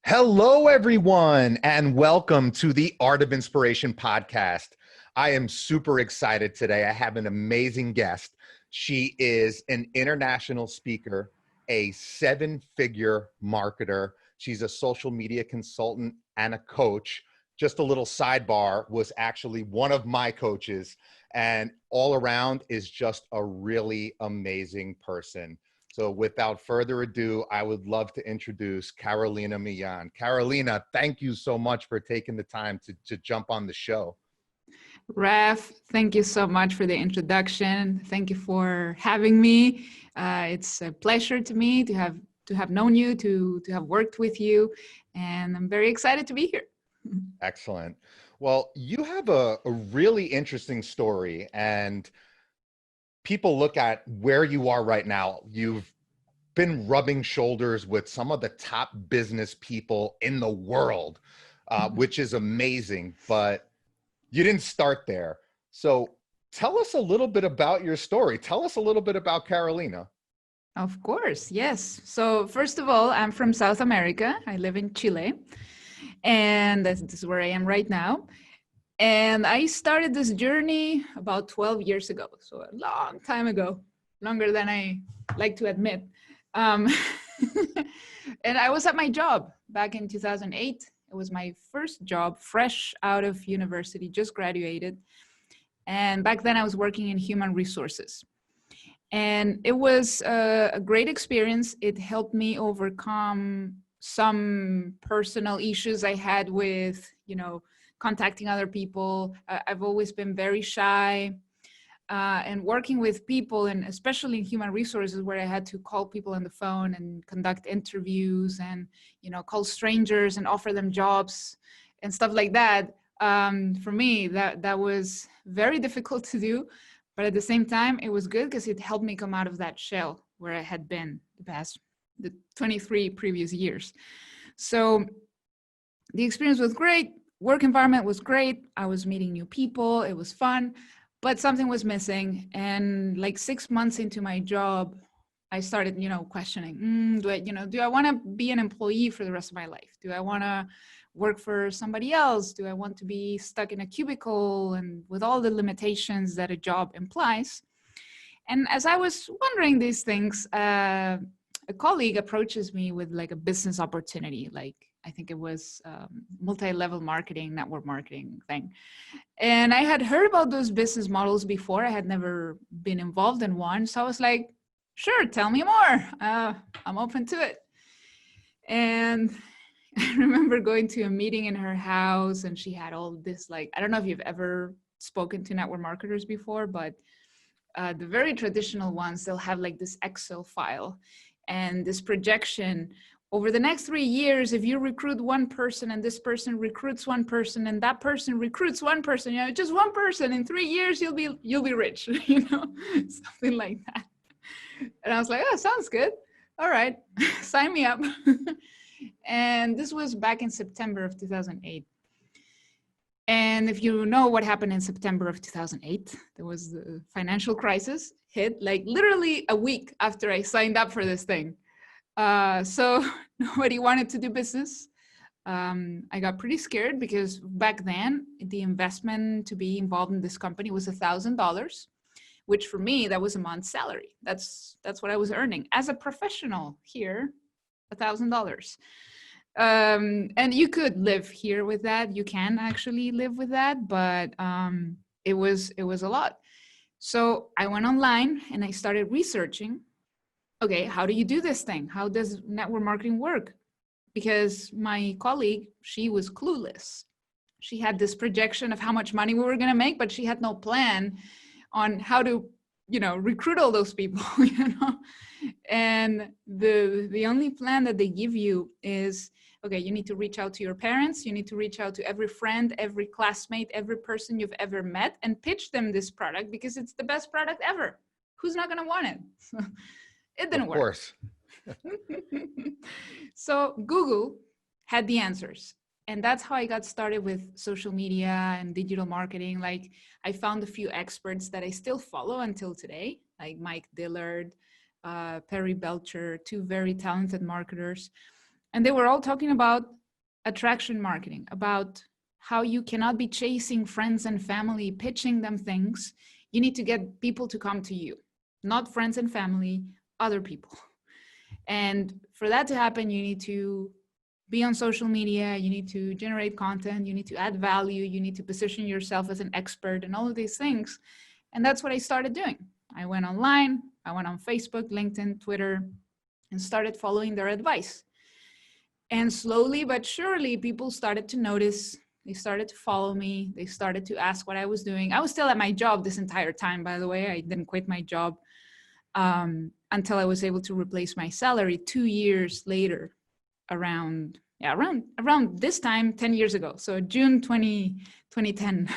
Hello, everyone, and welcome to the Art of Inspiration podcast. I am super excited today. I have an amazing guest. She is an international speaker, a seven-figure marketer. She's a social media consultant and a coach. Just a little sidebar, was actually one of my coaches, and all around is just a really amazing person. So without further ado, I would love to introduce Carolina Millan. Carolina, thank you so much for taking the time to jump on the show. Raf, thank you so much for the introduction. Thank you for having me. It's a pleasure to me to have known you, to have worked with you, and I'm very excited to be here. Excellent. Well, you have a really interesting story, and people look at where you are right now. You've been rubbing shoulders with some of the top business people in the world, which is amazing, but you didn't start there. So tell us a little bit about your story. Tell us a little bit about Carolina. Of course, yes. So first of all, I'm from South America. I live in Chile, and this is where I am right now. And I started this journey about 12 years ago, so a long time ago, longer than I like to admit. Um, and I was at my job back in 2008. It was my first job, fresh out of university, just graduated. And back then I was working in human resources. And it was a great experience. It helped me overcome some personal issues I had with, contacting other people. I've always been very shy, and working with people, and especially in human resources, where I had to call people on the phone and conduct interviews and, call strangers and offer them jobs and stuff like that. For me, that was very difficult to do, but at the same time, it was good because it helped me come out of that shell where I had been the 23 previous years. So the experience was great. Work environment was great. I was meeting new people. It was fun, but something was missing. And like 6 months into my job, I started, questioning, do I want to be an employee for the rest of my life? Do I want to work for somebody else? Do I want to be stuck in a cubicle and with all the limitations that a job implies? And as I was wondering these things, a colleague approaches me with like a business opportunity, like I think it was multi-level marketing, network marketing thing. And I had heard about those business models before. I had never been involved in one. So I was like, sure, tell me more. I'm open to it. And I remember going to a meeting in her house, and she had all this, like, I don't know if you've ever spoken to network marketers before, but the very traditional ones, they'll have like this Excel file and this projection. Over the next 3 years, if you recruit one person and this person recruits one person and that person recruits one person, just one person, in 3 years, you'll be rich, something like that. And I was like, oh, sounds good. All right, sign me up. And this was back in September of 2008. And if you know what happened in September of 2008, there was the financial crisis hit like literally a week after I signed up for this thing. So nobody wanted to do business. I got pretty scared because back then the investment to be involved in this company was $1,000, which for me, that was a month's salary. That's what I was earning as a professional here, $1,000. And you could live here with that. You can actually live with that, but it was a lot. So I went online and I started researching, okay, how do you do this thing? How does network marketing work? Because my colleague, she was clueless. She had this projection of how much money we were going to make, but she had no plan on how to, recruit all those people, And the only plan that they give you is, okay, you need to reach out to your parents. You need to reach out to every friend, every classmate, every person you've ever met, and pitch them this product because it's the best product ever. Who's not going to want it? It didn't work. Of course. So Google had the answers. And that's how I got started with social media and digital marketing. Like, I found a few experts that I still follow until today, like Mike Dillard, Perry Belcher, two very talented marketers. And they were all talking about attraction marketing, about how you cannot be chasing friends and family, pitching them things. You need to get people to come to you, not friends and family, other people. And for that to happen, you need to be on social media, you need to generate content, you need to add value, you need to position yourself as an expert and all of these things. And that's what I started doing. I went online, I went on Facebook, LinkedIn, Twitter, and started following their advice. And slowly but surely, people started to notice. They started to follow me. They started to ask what I was doing. I was still at my job this entire time, by the way. I didn't quit my job until I was able to replace my salary 2 years later, around this time, 10 years ago. So June 2010,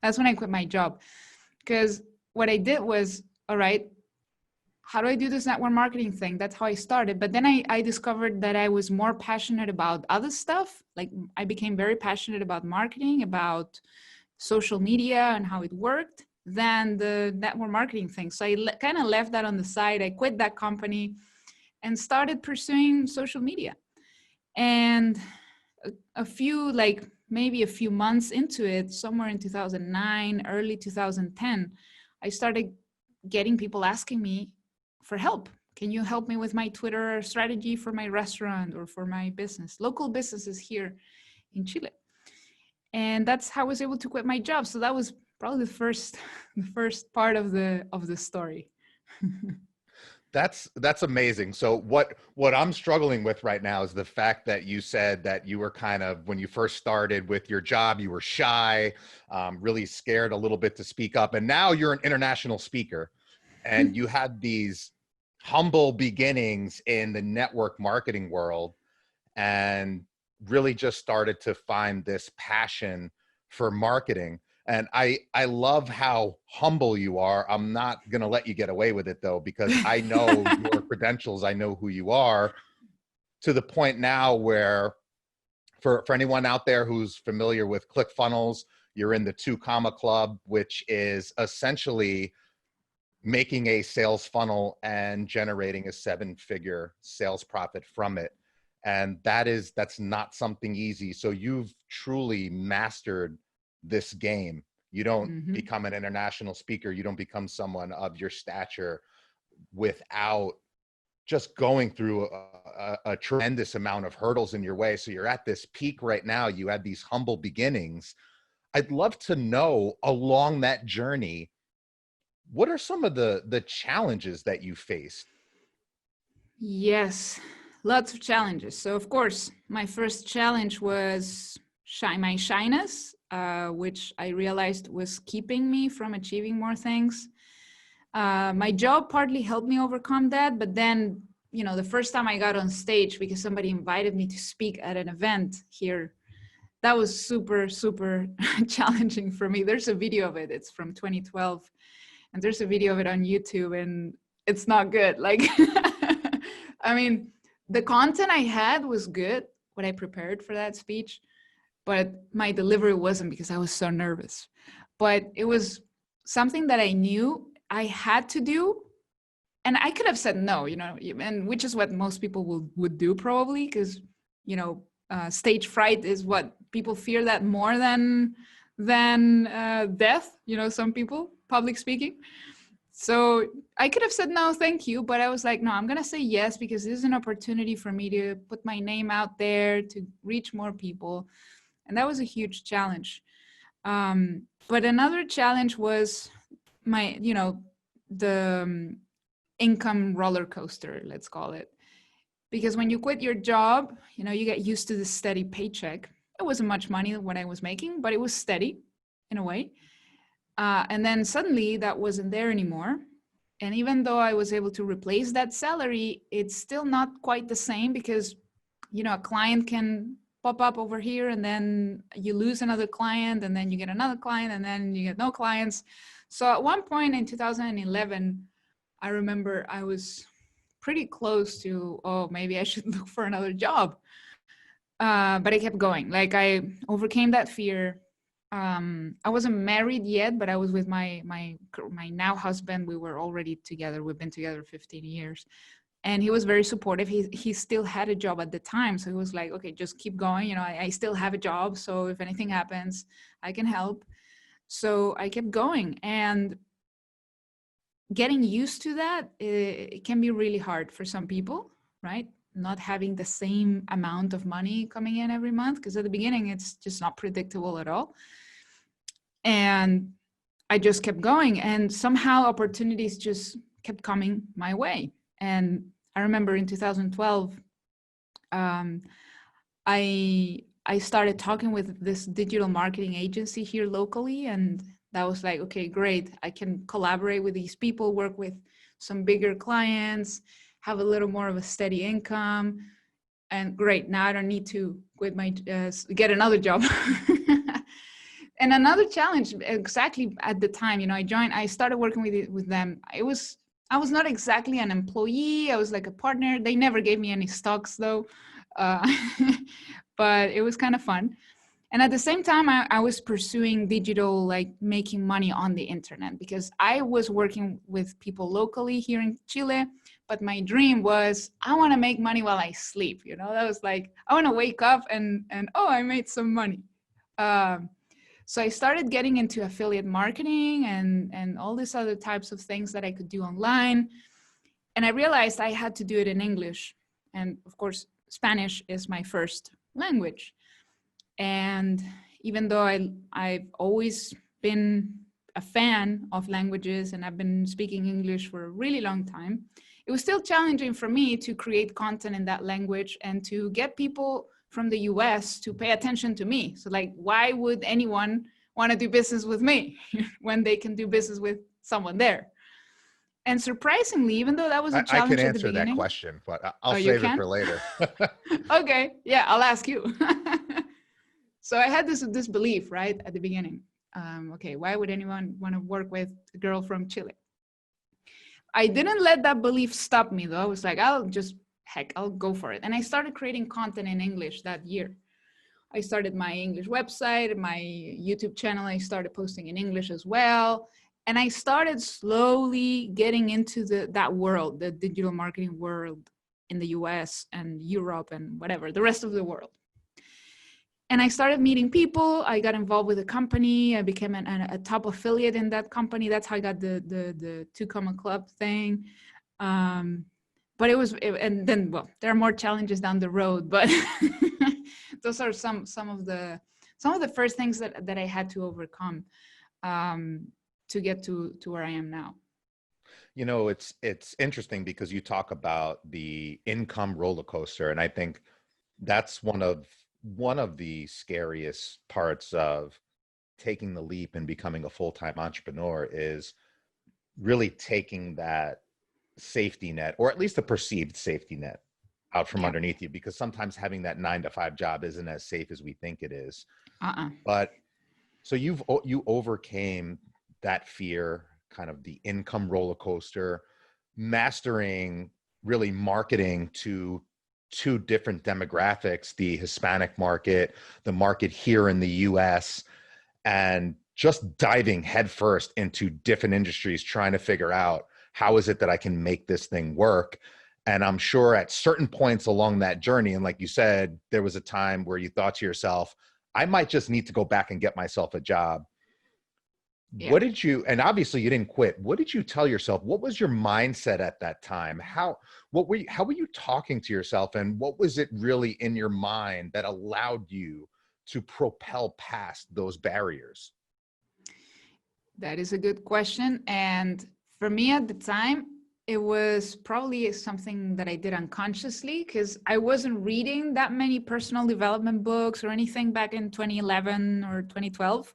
that's when I quit my job. Because what I did was, all right, how do I do this network marketing thing? That's how I started. But then I discovered that I was more passionate about other stuff. Like I became very passionate about marketing, about social media and how it worked, than the network marketing thing. So I kind of left that on the side. I quit that company and started pursuing social media. And maybe a few months into it, somewhere in 2009, early 2010, I started getting people asking me for help. Can you help me with my Twitter strategy for my restaurant or for my business, local businesses here in Chile? And that's how I was able to quit my job. So that was probably the first part of the story. That's amazing. So what I'm struggling with right now is the fact that you said that you were kind of, when you first started with your job, you were shy, really scared a little bit to speak up. And now you're an international speaker and you had these humble beginnings in the network marketing world and really just started to find this passion for marketing. And I love how humble you are. I'm not going to let you get away with it though, because I know your credentials. I know who you are, to the point now where for anyone out there who's familiar with ClickFunnels, you're in the 2 Comma Club, which is essentially making a sales funnel and generating a 7-figure sales profit from it. And that's not something easy. So you've truly mastered this game. You don't become an international speaker. You don't become someone of your stature without just going through a tremendous amount of hurdles in your way. So you're at this peak right now. You had these humble beginnings. I'd love to know, along that journey, what are some of the challenges that you faced? Yes, lots of challenges. So of course, my first challenge was my shyness, which I realized was keeping me from achieving more things. My job partly helped me overcome that, but then, the first time I got on stage because somebody invited me to speak at an event here, that was super, super challenging for me. There's a video of it. It's from 2012. And there's a video of it on YouTube, and it's not good. Like, I mean, the content I had was good, what I prepared for that speech, but my delivery wasn't because I was so nervous. But it was something that I knew I had to do. And I could have said no, and which is what most people would do probably, because, stage fright is what people fear that more than death, some people, public speaking. So I could have said no, thank you, but I was like, no, I'm going to say yes, because this is an opportunity for me to put my name out there, to reach more people. And that was a huge challenge. But another challenge was the income roller coaster, let's call it. Because when you quit your job, you get used to the steady paycheck. It wasn't much money what I was making, but it was steady in a way. And then suddenly that wasn't there anymore. And even though I was able to replace that salary, it's still not quite the same, because, a client can pop up over here and then you lose another client and then you get another client and then you get no clients. So at one point in 2011, I remember I was pretty close to, maybe I should look for another job. But I kept going. Like, I overcame that fear. I wasn't married yet, but I was with my now husband. We were already together. We've been together 15 years. And he was very supportive. He still had a job at the time. So he was like, okay, just keep going. I still have a job. So if anything happens, I can help. So I kept going. And getting used to that, it can be really hard for some people, right? Not having the same amount of money coming in every month, because at the beginning, it's just not predictable at all. And I just kept going, and somehow opportunities just kept coming my way. And I remember in 2012, I started talking with this digital marketing agency here locally, and that was like, okay, great. I can collaborate with these people, work with some bigger clients, have a little more of a steady income, and great. Now I don't need to quit my get another job. And another challenge, exactly at the time, I started working with them. I was not exactly an employee. I was like a partner. They never gave me any stocks though, uh, but it was kind of fun. And at the same time, I was pursuing digital, like making money on the internet, because I was working with people locally here in Chile. But my dream was, I want to make money while I sleep. That was like, I want to wake up and oh, I made some money. So I started getting into affiliate marketing and all these other types of things that I could do online. And I realized I had to do it in English. And of course, Spanish is my first language. And even though I've always been a fan of languages and I've been speaking English for a really long time, it was still challenging for me to create content in that language and to get people from the US to pay attention to me. So like, why would anyone want to do business with me when they can do business with someone there? And surprisingly, even though that was a challenge at the beginning. I can answer that question, but I'll save it for later. Okay, yeah, I'll ask you. So I had this belief, right, at the beginning. Okay, why would anyone want to work with a girl from Chile? I didn't let that belief stop me though. I was like, I'll go for it. And I started creating content in English that year. I started my English website, my YouTube channel. I started posting in English as well. And I started slowly getting into that world, the digital marketing world in the US and Europe and whatever, the rest of the world. And I started meeting people. I got involved with a company. I became a top affiliate in that company. That's how I got the Two Comma Club thing. But and then, well, there are more challenges down the road, but those are some of the first things that I had to overcome to get to where I am now. It's interesting because you talk about the income roller coaster, and I think that's one of the scariest parts of taking the leap and becoming a full-time entrepreneur is really taking that safety net, or at least a perceived safety net, out from underneath you, because sometimes having that 9-to-5 job isn't as safe as we think it is. But so you overcame that fear, kind of the income roller coaster, mastering really marketing to two different demographics, the Hispanic market, the market here in the US, and just diving headfirst into different industries, trying to figure out how is it that I can make this thing work. And I'm sure at certain points along that journey, and like you said, there was a time where you thought to yourself, I might just need to go back and get myself a job. Yeah. What did you, and obviously you didn't quit. What did you tell yourself? What was your mindset at that time? How were you talking to yourself, and what was it really in your mind that allowed you to propel past those barriers? That is a good question. And for me at the time, it was probably something that I did unconsciously, because I wasn't reading that many personal development books or anything back in 2011 or 2012.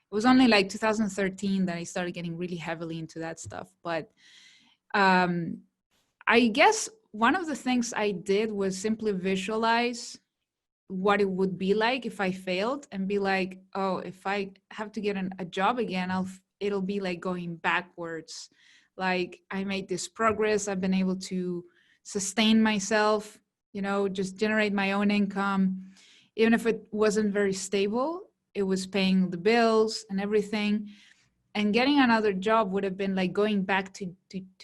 It was only like 2013 that I started getting really heavily into that stuff. But I guess one of the things I did was simply visualize what it would be like if I failed, and be like, oh, if I have to get a job again, it'll be like going backwards. Like, I made this progress. I've been able to sustain myself, just generate my own income. Even if it wasn't very stable, it was paying the bills and everything. And getting another job would have been like going back to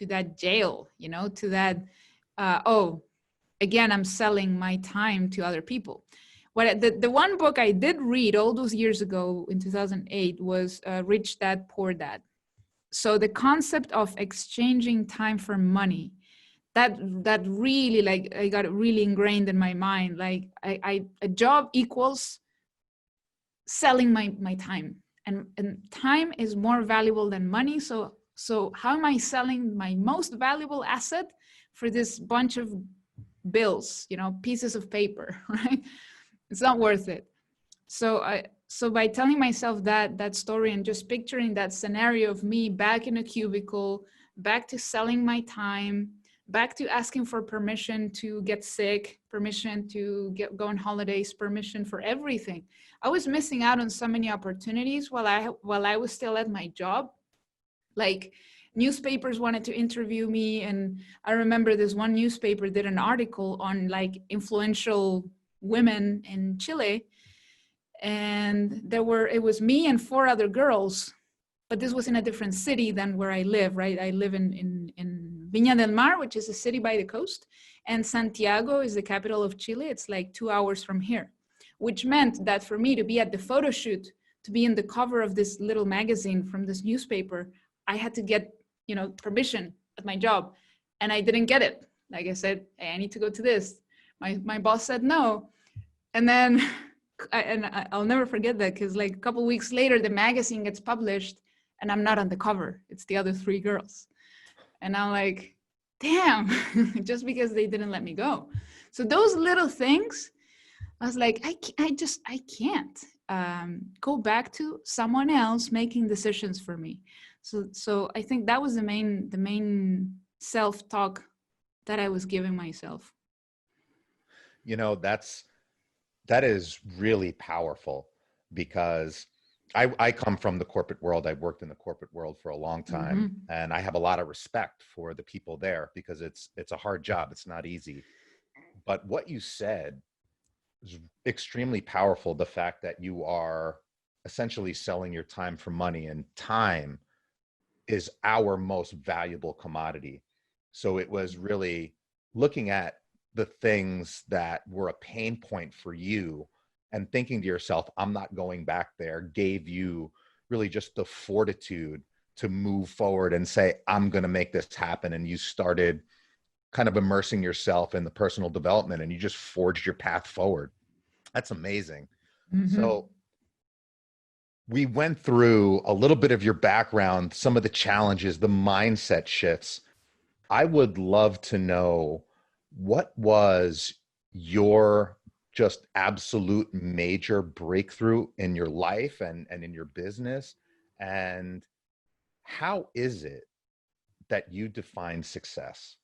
that jail, to that oh, again, I'm selling my time to other people. The one book I did read all those years ago in 2008 was Rich Dad, Poor Dad. So the concept of exchanging time for money, that really, like, I got it really ingrained in my mind. Like a job equals selling my time, and time is more valuable than money. So how am I selling my most valuable asset for this bunch of bills, pieces of paper, right? It's not worth it. So by telling myself that story and just picturing that scenario of me back in a cubicle, back to selling my time, back to asking for permission to get sick, permission to go on holidays, permission for everything. I was missing out on so many opportunities while I was still at my job. Like, newspapers wanted to interview me, and I remember this one newspaper did an article on like influential women in Chile, and it was me and 4 other girls, but this was in a different city than where I live, right? I live in Viña del Mar, which is a city by the coast, and Santiago is the capital of Chile. It's like 2 hours from here, which meant that for me to be at the photo shoot, to be in the cover of this little magazine from this newspaper, I had to get, permission at my job, and I didn't get it. Like I said, hey, I need to go to this. My boss said no, and then I'll never forget that, because like a couple weeks later, the magazine gets published, and I'm not on the cover. It's the other 3 girls, and I'm like, damn, just because they didn't let me go. So those little things, I was like, I can't go back to someone else making decisions for me. So I think that was the main self-talk that I was giving myself. That is really powerful, because I come from the corporate world. I've worked in the corporate world for a long time, and I have a lot of respect for the people there, because it's a hard job. It's not easy. But what you said is extremely powerful. The fact that you are essentially selling your time for money, and time is our most valuable commodity. So it was really looking at the things that were a pain point for you and thinking to yourself, I'm not going back there, gave you really just the fortitude to move forward and say, I'm going to make this happen. And you started kind of immersing yourself in the personal development, and you just forged your path forward. That's amazing. So we went through a little bit of your background, some of the challenges, the mindset shifts. I would love to know, what was your just absolute major breakthrough in your life and in your business? And how is it that you define success?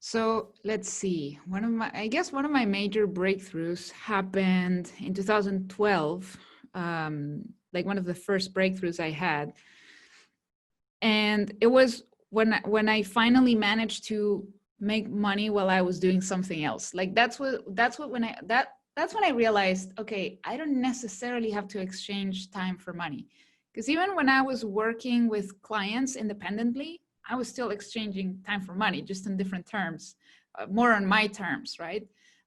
So let's see. One of my major breakthroughs happened in 2012. Like one of the first breakthroughs I had, and it was when I finally managed to make money while I was doing something else. Like that's when I realized, okay, I don't necessarily have to exchange time for money, because even when I was working with clients independently, I was still exchanging time for money, just in different terms, more on my terms, right?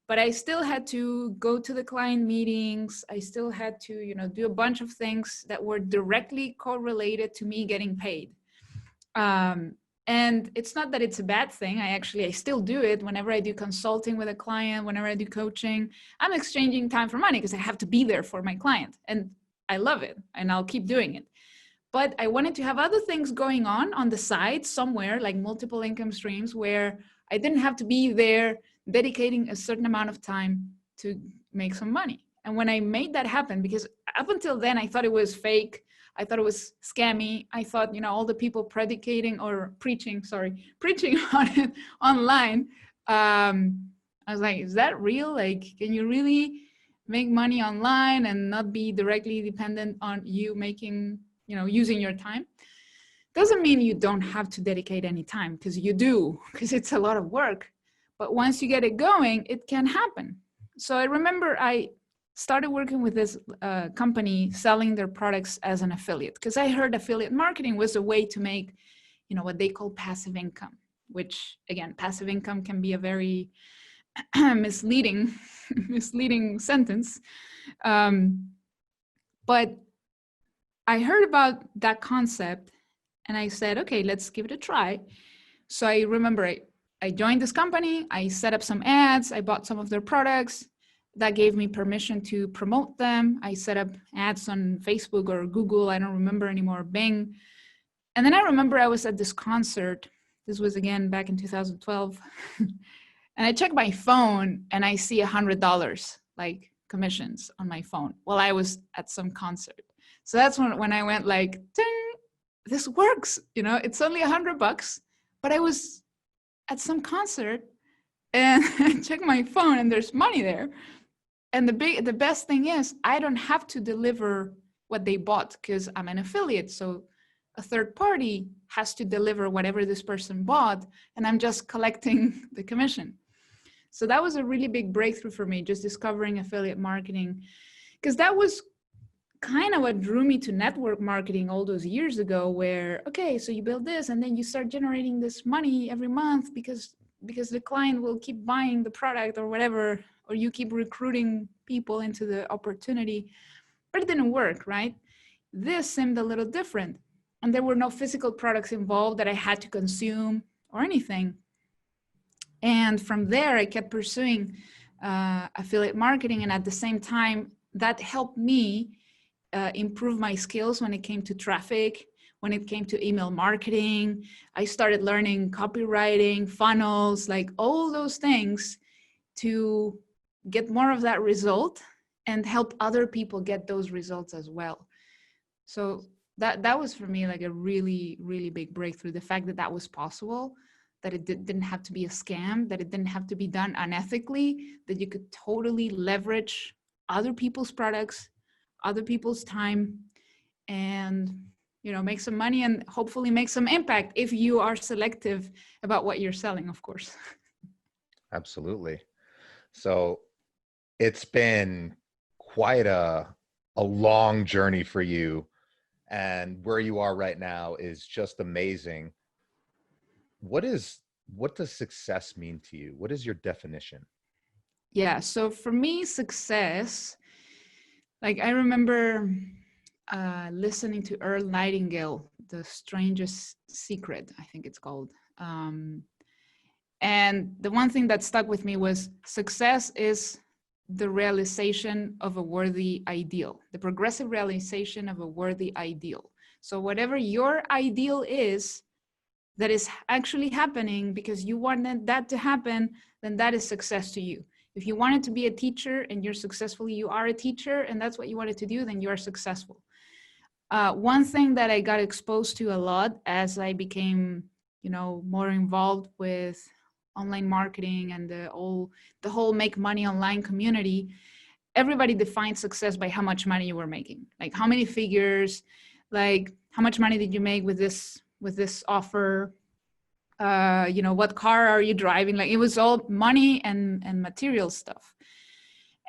But I still had to go to the client meetings. I still had to, do a bunch of things that were directly correlated to me getting paid. And it's not that it's a bad thing. I still do it whenever I do consulting with a client, whenever I do coaching. I'm exchanging time for money because I have to be there for my client. And I love it, and I'll keep doing it. But I wanted to have other things going on the side somewhere, like multiple income streams, where I didn't have to be there dedicating a certain amount of time to make some money. And when I made that happen, because up until then, I thought it was fake. I thought it was scammy. I thought, all the people preaching on it online. I was like, is that real? Like, can you really make money online and not be directly dependent on you making, using your time? Doesn't mean you don't have to dedicate any time, because you do, because it's a lot of work. But once you get it going, it can happen. So I remember I started working with this company selling their products as an affiliate, because I heard affiliate marketing was a way to make, what they call passive income, which again, passive income can be a very misleading misleading sentence. But I heard about that concept and I said, okay, let's give it a try. So I remember I joined this company, I set up some ads, I bought some of their products. That gave me permission to promote them. I set up ads on Facebook or Google, I don't remember anymore, Bing. And then I remember I was at this concert. This was again back in 2012. And I check my phone and I see $100 like commissions on my phone while I was at some concert. So that's when I went like, ding, this works. It's only $100, but I was at some concert and I check my phone and there's money there. And the best thing is I don't have to deliver what they bought because I'm an affiliate. So a third party has to deliver whatever this person bought and I'm just collecting the commission. So that was a really big breakthrough for me, just discovering affiliate marketing, because that was kind of what drew me to network marketing all those years ago, where, okay, so you build this and then you start generating this money every month because the client will keep buying the product or whatever, or you keep recruiting people into the opportunity, but it didn't work, right? This seemed a little different. And there were no physical products involved that I had to consume or anything. And from there, I kept pursuing affiliate marketing. And at the same time, that helped me improve my skills when it came to traffic, when it came to email marketing. I started learning copywriting, funnels, like all those things to get more of that result and help other people get those results as well. So that was for me like a really, really big breakthrough. The fact that was possible, that it didn't have to be a scam, that it didn't have to be done unethically, that you could totally leverage other people's products, other people's time, and make some money and hopefully make some impact if you are selective about what you're selling, of course. Absolutely. So it's been quite a long journey for you, and where you are right now is just amazing. What does success mean to you? What is your definition? Yeah, so for me, success, like I remember listening to Earl Nightingale, The Strangest Secret, I think it's called. And the one thing that stuck with me was success is the realization of a worthy ideal, the progressive realization of a worthy ideal. So whatever your ideal is, that is actually happening because you wanted that to happen, then that is success to you. If you wanted to be a teacher and you're successful, you are a teacher and that's what you wanted to do, then you are successful. One thing that I got exposed to a lot as I became, more involved with online marketing and the whole make money online community, everybody defines success by how much money you were making, like how many figures, like how much money did you make with this offer, what car are you driving? Like it was all money and material stuff.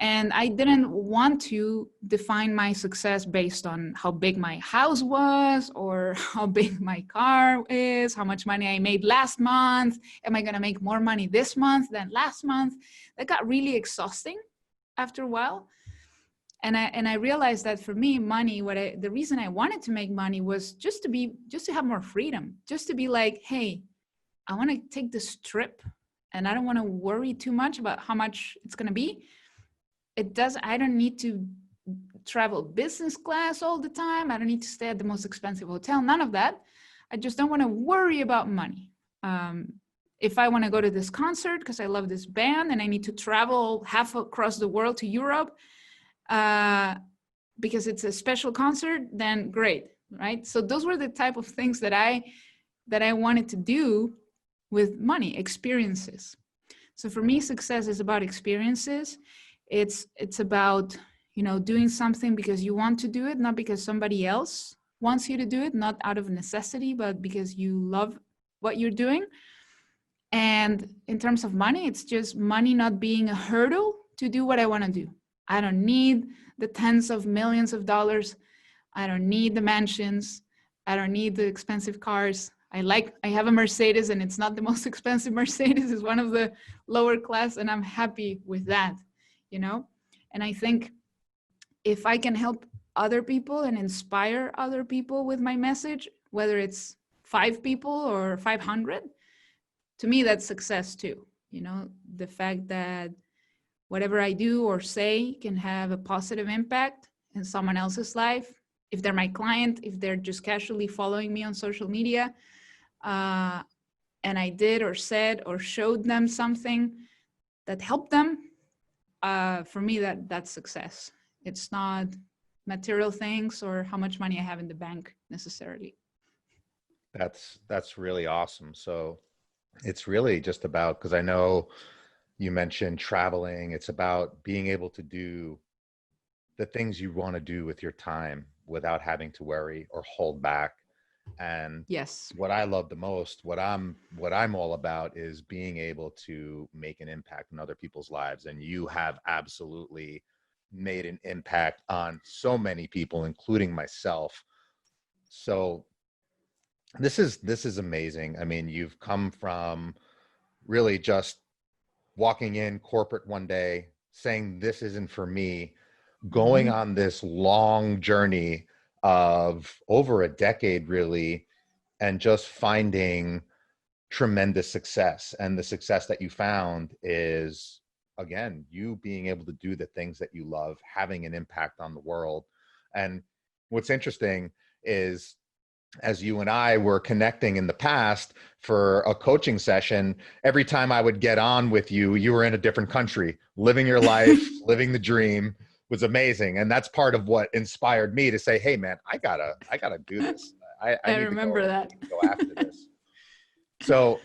And I didn't want to define my success based on how big my house was or how big my car is, how much money I made last month. Am I going to make more money this month than last month? That got really exhausting after a while. And I realized that for me, money, the reason I wanted to make money was just to have more freedom, just to be like, hey, I want to take this trip and I don't want to worry too much about how much it's going to be. I don't need to travel business class all the time. I don't need to stay at the most expensive hotel, none of that. I just don't want to worry about money. If I want to go to this concert because I love this band and I need to travel half across the world to Europe because it's a special concert, then great, right? So those were the type of things that I wanted to do with money, experiences. So for me, success is about experiences. It's about, doing something because you want to do it, not because somebody else wants you to do it, not out of necessity, but because you love what you're doing. And in terms of money, it's just money not being a hurdle to do what I want to do. I don't need the tens of millions of dollars. I don't need the mansions. I don't need the expensive cars. I have a Mercedes, and it's not the most expensive Mercedes. It's one of the lower class, and I'm happy with that, you know? And I think if I can help other people and inspire other people with my message, whether it's 5 people or 500, to me, that's success too. You know, the fact that whatever I do or say can have a positive impact in someone else's life. If they're my client, if they're just casually following me on social media, and I did or said or showed them something that helped them, for me, that's success. It's not material things or how much money I have in the bank necessarily. That's really awesome. So it's really just about, because I know you mentioned traveling, it's about being able to do the things you want to do with your time without having to worry or hold back. And yes, what I love the most, what I'm all about, is being able to make an impact in other people's lives. And you have absolutely made an impact on so many people, including myself. So this is amazing. I mean, you've come from really just walking in corporate one day, saying this isn't for me, going on this long journey of over a decade, really, and just finding tremendous success. And the success that you found is, again, you being able to do the things that you love, having an impact on the world. And what's interesting is, as you and I were connecting in the past for a coaching session, every time I would get on with you, you were in a different country, living your life, living the dream. Was amazing. And that's part of what inspired me to say, hey man, I gotta do this. I I need remember to that. go after this. So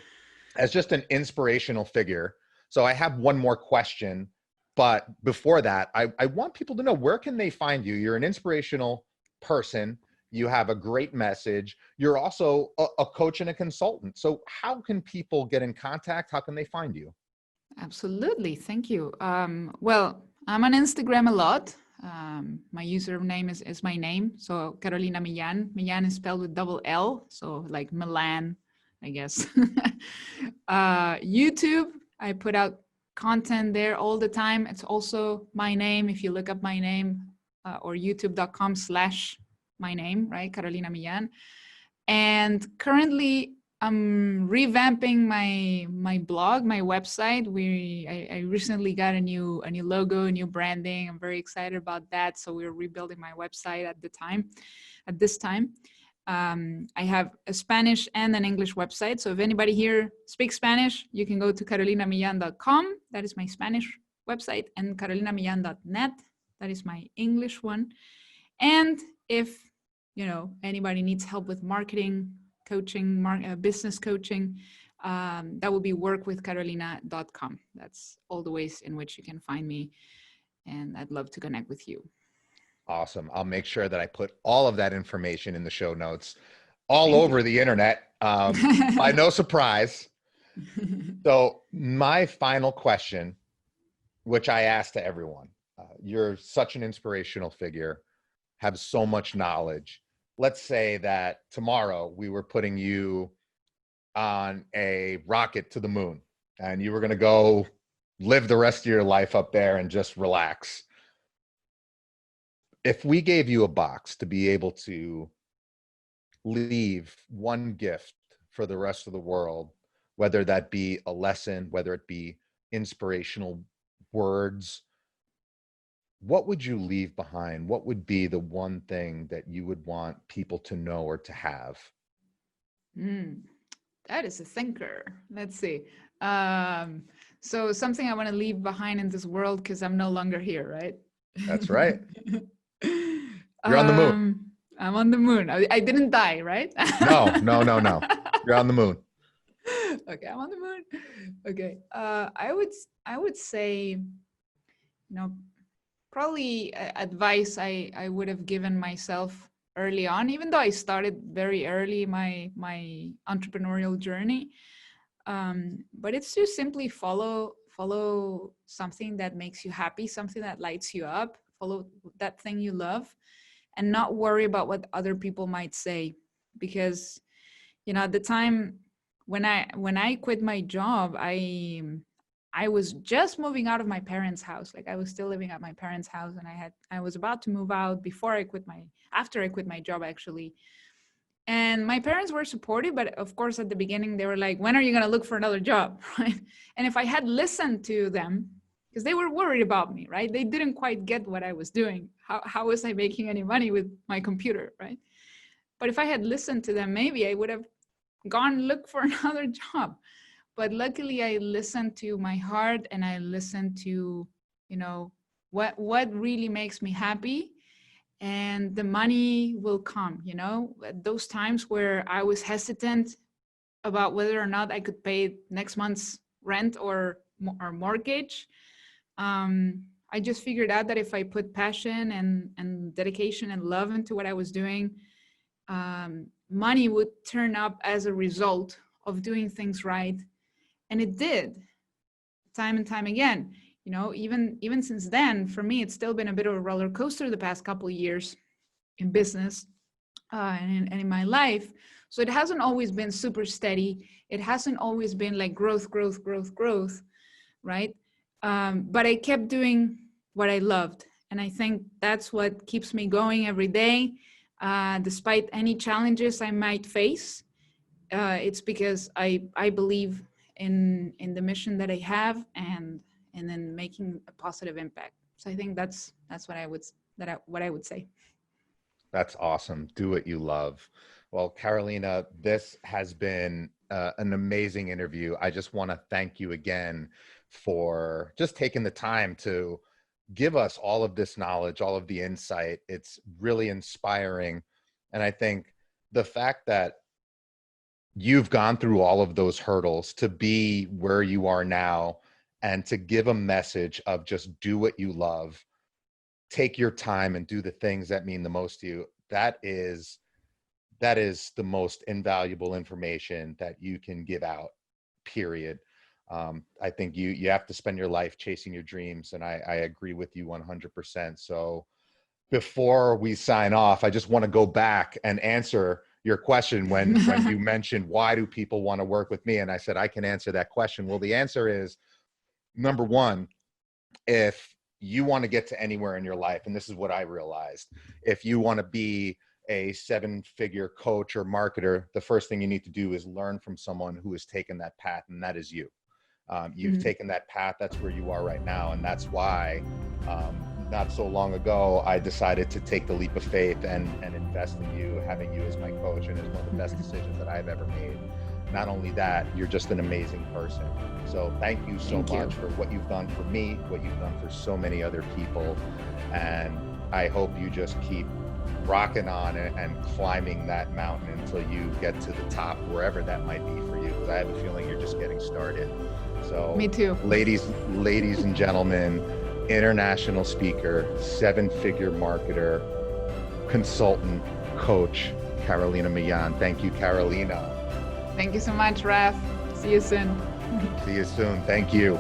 as just an inspirational figure, so I have one more question, but before that, I want people to know, where can they find you? You're an inspirational person. You have a great message. You're also a coach and a consultant. So how can people get in contact? How can they find you? Absolutely. Thank you. Well, I'm on Instagram a lot. My username is my name. So Carolina Millan. Millan is spelled with double L. So like Milan, I guess. YouTube, I put out content there all the time. It's also my name. If you look up my name, or youtube.com/my name, right? Carolina Millan. And currently I'm revamping my blog, my website. I recently got a new logo, a new branding. I'm very excited about that. So we're rebuilding my website at this time. I have a Spanish and an English website. So if anybody here speaks Spanish, you can go to carolinamillan.com. That is my Spanish website, and carolinamillan.net. That is my English one. And if anybody needs help with marketing, coaching, business coaching, that will be workwithcarolina.com. That's all the ways in which you can find me, and I'd love to connect with you. Awesome. I'll make sure that I put all of that information in the show notes all over the internet, by no surprise. So my final question, which I ask to everyone, you're such an inspirational figure, have so much knowledge. Let's say that tomorrow we were putting you on a rocket to the moon and you were going to go live the rest of your life up there and just relax. If we gave you a box to be able to leave one gift for the rest of the world, whether that be a lesson, whether it be inspirational words, what would you leave behind? What would be the one thing that you would want people to know or to have? That is a thinker. Let's see. So something I want to leave behind in this world, because I'm no longer here, right? That's right. You're on the moon. I'm on the moon. I didn't die, right? No. You're on the moon. Okay, I'm on the moon. Okay. I would say, probably advice I would have given myself early on, even though I started very early my entrepreneurial journey. But it's just simply follow something that makes you happy, something that lights you up, follow that thing you love, and not worry about what other people might say. Because at the time when I quit my job, I was just moving out of my parents' house. Like I was still living at my parents' house, and I was about to move out after I quit my job actually. And my parents were supportive, but of course at the beginning they were like, when are you going to look for another job? Right? And if I had listened to them, because they were worried about me, right? They didn't quite get what I was doing. How was I making any money with my computer, right? But if I had listened to them, maybe I would have gone look for another job. But luckily I listened to my heart, and I listened to, what really makes me happy, and the money will come. At those times where I was hesitant about whether or not I could pay next month's rent or mortgage, I just figured out that if I put passion and dedication and love into what I was doing, money would turn up as a result of doing things right. And it did, time and time again. Even since then, for me, it's still been a bit of a roller coaster the past couple of years in business and in my life. So it hasn't always been super steady. It hasn't always been like growth, right? But I kept doing what I loved. And I think that's what keeps me going every day, despite any challenges I might face. It's because I believe in the mission that I have, and then making a positive impact. So I think that's what I would say. That's awesome. Do what you love. Well, Carolina, this has been an amazing interview. I just want to thank you again for just taking the time to give us all of this knowledge, all of the insight. It's really inspiring. And I think the fact that you've gone through all of those hurdles to be where you are now, and to give a message of just do what you love, take your time and do the things that mean the most to you. That is the most invaluable information that you can give out, period. I think you have to spend your life chasing your dreams. And I agree with you 100%. So before we sign off, I just want to go back and answer your question when you mentioned, why do people want to work with me? And I said, I can answer that question. Well, the answer is, number one, if you want to get to anywhere in your life, and this is what I realized, if you want to be a 7-figure coach or marketer, the first thing you need to do is learn from someone who has taken that path, and that is you. You've taken that path. That's where you are right now. And that's why not so long ago, I decided to take the leap of faith and invest in you, having you as my coach. And it's one of the best decisions that I've ever made. Not only that, you're just an amazing person. So thank you so much for what you've done for me, what you've done for so many other people. And I hope you just keep rocking on and climbing that mountain until you get to the top, wherever that might be for you. Because I have a feeling you're just getting started. So me too. Ladies and gentlemen, international speaker, 7-figure marketer, consultant, coach, Carolina Millan. Thank you, Carolina. Thank you so much, Raf. See you soon. See you soon. Thank you.